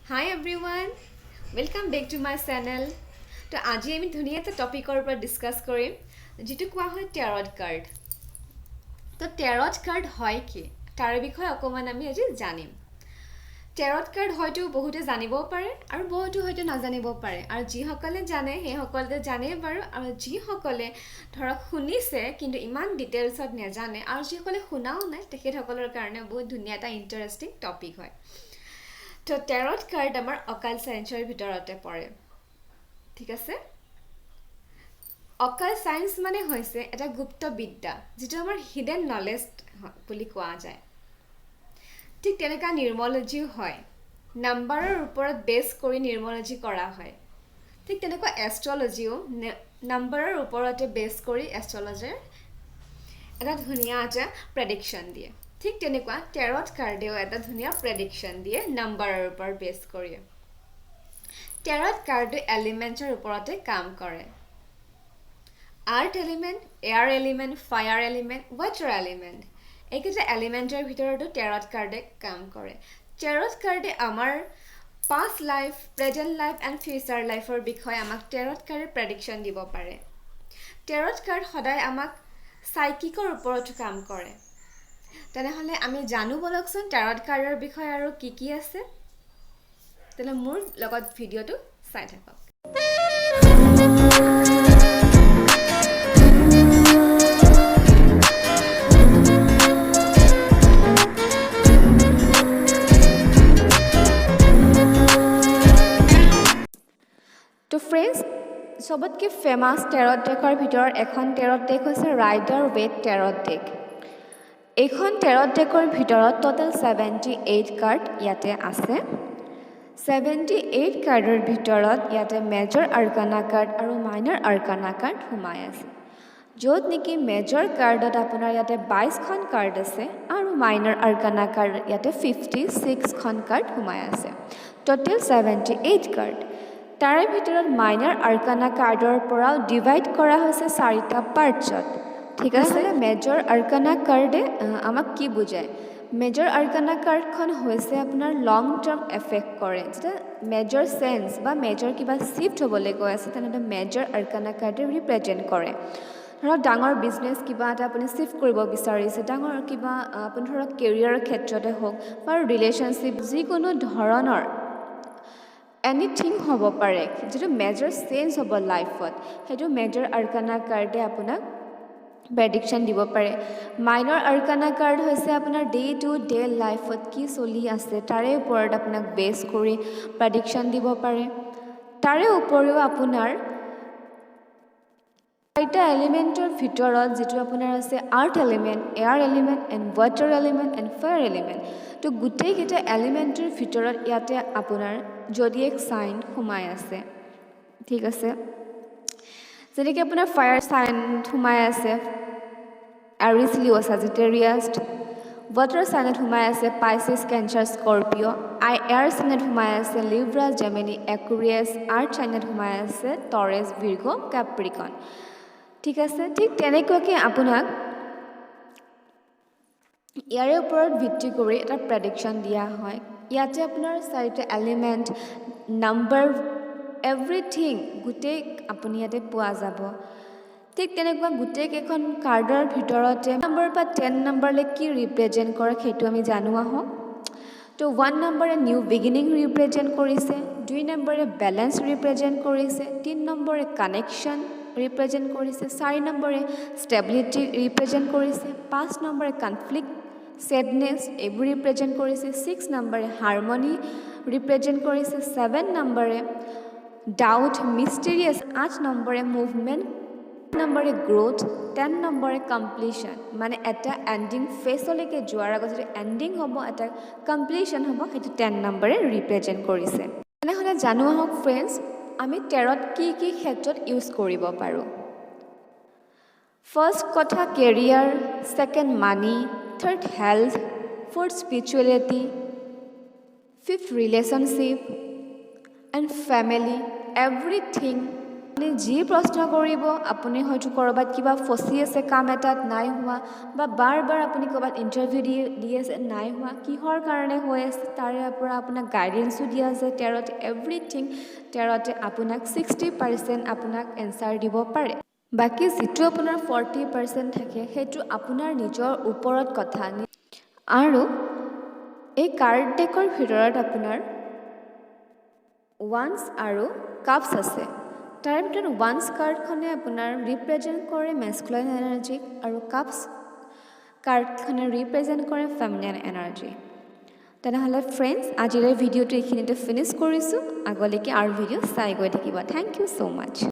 Hi everyone, welcome back to my channel. তো আজি আমি ধুনীয়া এটা টপিকৰ ওপৰত ডিসকাস কৰিম যেটো কোৱা হয় ট্যাৰট কাৰ্ড। তো ট্যাৰট কাৰ্ড হয় কি তাৰ বিষয়ে অকমান আমি আজি জানিম। ট্যাৰট কাৰ্ড হয়তো বহুতে জানিবও পাৰে আৰু বহুতে হয়তো নাজানিব পাৰে আৰু যিসকলে জানে সেই সকলে জানে বাৰু আৰু যিসকলে ধৰক শুনিছে কিন্তু ইমান ডিটেইলছত নেজানে আৰু যিসকলে শুনাও নাই তেখেতসকলৰ কাৰণে বহুত ধুনীয়া এটা ইন্টাৰেষ্টিং টপিক হয়। তো ট্যাৰট কাৰ্ড আমাৰ অকাল সায়েন্সৰ ভিতৰতে পৰে ঠিক আছে। অকাল সায়েন্স মানে হৈছে এটা গুপ্ত বিদ্যা যেটো আমাৰ হিডেন নলেজ বুলি কোৱা যায়। ঠিক তেনেকা নিউমৰলজিও হয়, নাম্বাৰৰ ওপৰত বেছ কৰি নিউমৰলজি কৰা হয়। ঠিক তেনেকুৱা এষ্ট্ৰলজিও নাম্বাৰৰ ওপৰতে বেছ কৰি এষ্ট্ৰলজাৰ এটা ধুনীয়া এটা প্ৰেডিকশ্যন দিয়ে। ঠিক তেনেকুৱা ট্যাৰট কাৰ্ডেও এটা ধুনীয়া প্ৰেডিকশ্যন দিয়ে নাম্বাৰৰ ওপৰত বেছ কৰি। ট্যাৰট কাৰ্ডে এলিমেন্টৰ ওপৰতে কাম কৰে। Earth element, air element, fire element, water element এইকেইটা এলিমেন্টৰ ভিতৰতো ট্যাৰট কাৰ্ডে কাম কৰে। ট্যাৰট কাৰ্ডে আমাৰ past life, present life and future লাইফৰ বিষয়ে আমাক ট্যাৰট কাৰ্ডে প্ৰেডিকশ্যন দিব পাৰে। ট্যাৰট কাৰ্ড সদায় আমাক সাইকিকৰ ওপৰত কাম কৰে। তেনেহলে আমি জানো বলকচোন ট্যাৰট কাৰ্ডৰ বিষয়ে আৰু কি আছে। তেনে মোৰ লগত ভিডিঅটো চাই থাকক। তো ফ্ৰেণ্ডছ, সবতকৈ ফেমাছ ট্যাৰট ডেকৰ ভিতৰত এখন ট্যাৰট ডেক হৈছে ৰাইডাৰ ৱেট ট্যাৰট ডেক। এইখন ট্যাৰট ডেকৰ ভিতৰত টোটেল 78 কাৰ্ড ইয়াতে আছে। 78 কাৰ্ডৰ ভিতৰত ইয়াতে মেজৰ আৰ্কানা কাৰ্ড আৰু মাইনৰ আৰ্কানা কাৰ্ড সোমাই আছে। য'ত নেকি মেজৰ কাৰ্ডত আপোনাৰ ইয়াতে 22খন কাৰ্ড আছে আৰু মাইনৰ আৰ্কানা কাৰ্ড ইয়াতে 56খন কাৰ্ড সোমাই আছে। Total 78 card. তাৰে ভিতৰত মাইনৰ আৰ্কানা কাৰ্ডৰ পৰাও ডিভাইড কৰা হৈছে 4টা পাৰ্টছত। ঠিক আছে, মেজৰ আৰ্কানা কাৰ্ডে আমাক কি বুজায়? মেজৰ আৰ্কানা কাৰ্ডখন হৈছে আপোনাৰ লং টাৰ্ম এফেক্ট কৰে। যেতিয়া মেজৰ চেঞ্জ বা মেজৰ কিবা শিফ্ট হ'বলৈ গৈ আছে তেনেহ'লে মেজৰ আৰ্কানা কাৰ্ডে ৰিপ্ৰেজেণ্ট কৰে। ধৰক ডাঙৰ বিজনেছ কিবা এটা আপুনি শিফ্ট কৰিব বিচাৰিছে, ডাঙৰ কিবা আপুনি ধৰক কেৰিয়াৰৰ ক্ষেত্ৰতে হওক বা ৰিলেশ্যনশ্বিপ যিকোনো ধৰণৰ এনিথিং হ'ব পাৰে যিটো মেজৰ চেঞ্জ হ'ব লাইফত, সেইটো মেজৰ আৰ্কানা কাৰ্ডে আপোনাক প্ৰেডিকশ্যন দিব পাৰে। মাইনৰ আৰ্কানা কাৰ্ড হৈছে আপোনাৰ ডে টু ডে লাইফত কি চলি আছে তাৰে ওপৰত আপোনাক বেছ কৰি প্ৰেডিকশ্যন দিব পাৰে। তাৰে উপৰিও আপোনাৰ 4টা এলিমেণ্টৰ ভিতৰত যিটো আপোনাৰ আছে earth element, air element and water element and fire element. তো গোটেইকেইটা এলিমেণ্টৰ ভিতৰত ইয়াতে আপোনাৰ জডিয়েক চাইন সোমাই আছে। ঠিক আছে, যেনেকৈ আপোনাৰ ফায়াৰ চাইন সোমাই আছে এৰিছ, লিঅ, ছাজিটেৰিয়াছ। ৱাটাৰ চাইনত সোমাই আছে পাইচিছ, কেঞ্চাৰ, স্কৰ্পিঅ'। এয়াৰ চাইনত সোমাই আছে লিব্ৰা, জেমিনি, একুৰিয়াছ। আৰ্থ চাইনত সোমাই আছে টৰেছ, ভিৰ্গ, কেপ্ৰিকন। ঠিক আছে, ঠিক তেনেকুৱাকৈ আপোনাক ইয়াৰে ওপৰত ভিত্তি কৰি এটা প্ৰেডিকশ্যন দিয়া হয়। ইয়াতে আপোনাৰ 4টা এলিমেণ্ট, নাম্বাৰ, এভৰিথিং গোটেই আপুনি ইয়াতে পোৱা যাব। ঠিক তেনেকুৱা গোটেইকেইখন কাৰ্ডৰ ভিতৰতে নম্বৰ বা 10 নম্বৰলৈ কি ৰিপ্ৰেজেণ্ট কৰে সেইটো আমি জানো আহোঁ। তো 1 নম্বৰে নিউ বিগিনিং ৰিপ্ৰেজেণ্ট কৰিছে, 2 নম্বৰে বেলেঞ্চ ৰিপ্ৰেজেণ্ট কৰিছে, 3 নম্বৰে কানেকশ্যন ৰিপ্ৰেজেণ্ট কৰিছে, 4 নম্বৰে ষ্টেবিলিটি ৰিপ্ৰেজেণ্ট কৰিছে, 5 নম্বৰে কনফ্লিক্ট, ছেডনেছ এইবোৰ ৰিপ্ৰেজেণ্ট কৰিছে, 6 নম্বৰে হাৰমনি ৰিপ্ৰেজেণ্ট কৰিছে, 7 নম্বৰে ডাউট, মিষ্টেৰিয়াছ, 8 নম্বৰে মুভমেণ্ট, 9 নম্বৰে গ্ৰোথ, 10 নম্বৰে কমপ্লিশ্যন। মানে এটা এণ্ডিং ফেজলৈকে যোৱাৰ আগত যিটো এণ্ডিং হ'ব, এটা কমপ্লিশ্যন হ'ব, সেইটো 10 নম্বৰে ৰিপ্ৰেজেণ্ট কৰিছে। তেনেহ'লে জানো আহক ফ্ৰেণ্ডছ, আমি ট্যাৰট কি ক্ষেত্ৰত ইউজ কৰিব পাৰোঁ। ফাৰ্ষ্ট কথা career, second money, third health, fourth spirituality, fifth relationship and family, everything আপুনি যি প্ৰশ্ন কৰিব আপুনি হয়তো ক'ৰবাত কিবা ফচি আছে কাম এটাত নাই হোৱা বা বাৰ বাৰ আপুনি ক'ৰবাত ইণ্টাৰভিউ দি আছে নাই হোৱা কিহৰ কাৰণে হৈ আছে তাৰে পৰা আপোনাক গাইডেঞ্চো দিয়া আছে টেৰ'ট এভৰিথিং টেৰ'টে আপোনাক 60% আপোনাক এনচাৰ দিব পাৰে বাকী যিটো আপোনাৰ 40% থাকে সেইটো আপোনাৰ নিজৰ ওপৰত কথা আৰু এই কাৰ্ড ডেকৰ ভিতৰত আপোনাৰ ওৱান্স আৰু কাপছ আছে তাৰ ভিতৰত ওৱান্স কাৰ্ডখনে আপোনাৰ ৰিপ্ৰেজেণ্ট কৰে মেস্কুলাইন এনাৰ্জি আৰু কাপছ কাৰ্ডখনে ৰিপ্ৰেজেণ্ট কৰে ফেমিনাইন এনাৰ্জি তেনেহ'লে ফ্ৰেণ্ডছ আজিলৈ ভিডিঅ'টো এইখিনিতে ফিনিছ কৰিছোঁ আগলৈকে আৰু ভিডিঅ' চাই গৈ থাকিব থেংক ইউ ছ' মাছ